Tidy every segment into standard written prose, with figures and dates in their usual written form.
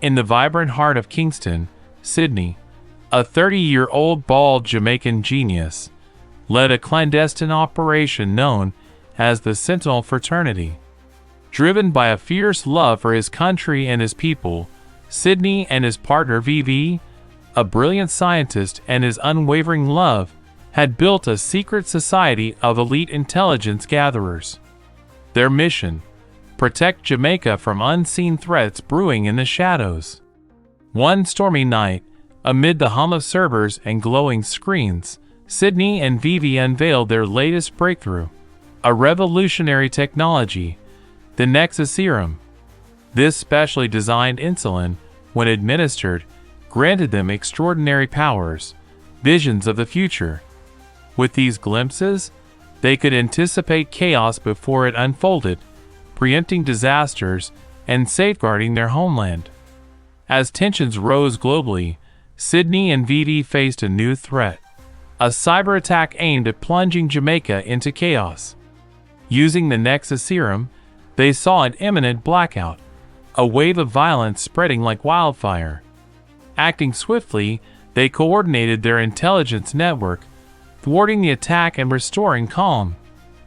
In the vibrant heart of Kingston, Sydney, a 30-year-old bald Jamaican genius led a clandestine operation known as the Sentinel Fraternity. Driven by a fierce love for his country and his people, Sydney and his partner Vivi, a brilliant scientist, and his unwavering love, had built a secret society of elite intelligence gatherers. Their mission: protect Jamaica from unseen threats brewing in the shadows. One stormy night, amid the hum of servers and glowing screens, Sydney and Vivi unveiled their latest breakthrough, a revolutionary technology, the Nexus Serum. This specially designed insulin, when administered, granted them extraordinary powers, visions of the future. With these glimpses, they could anticipate chaos before it unfolded, preempting disasters and safeguarding their homeland. As tensions rose globally, Sydney and Vivi faced a new threat: a cyber attack aimed at plunging Jamaica into chaos. Using the Nexus Serum, they saw an imminent blackout, a wave of violence spreading like wildfire. Acting swiftly, they coordinated their intelligence network, thwarting the attack and restoring calm.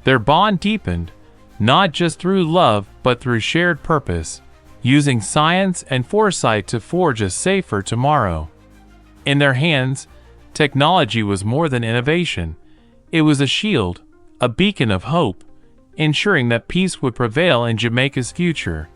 Their bond deepened, not just through love but through shared purpose, using science and foresight to forge a safer tomorrow. In their hands, technology was more than innovation. It was a shield, a beacon of hope, ensuring that peace would prevail in Jamaica's future.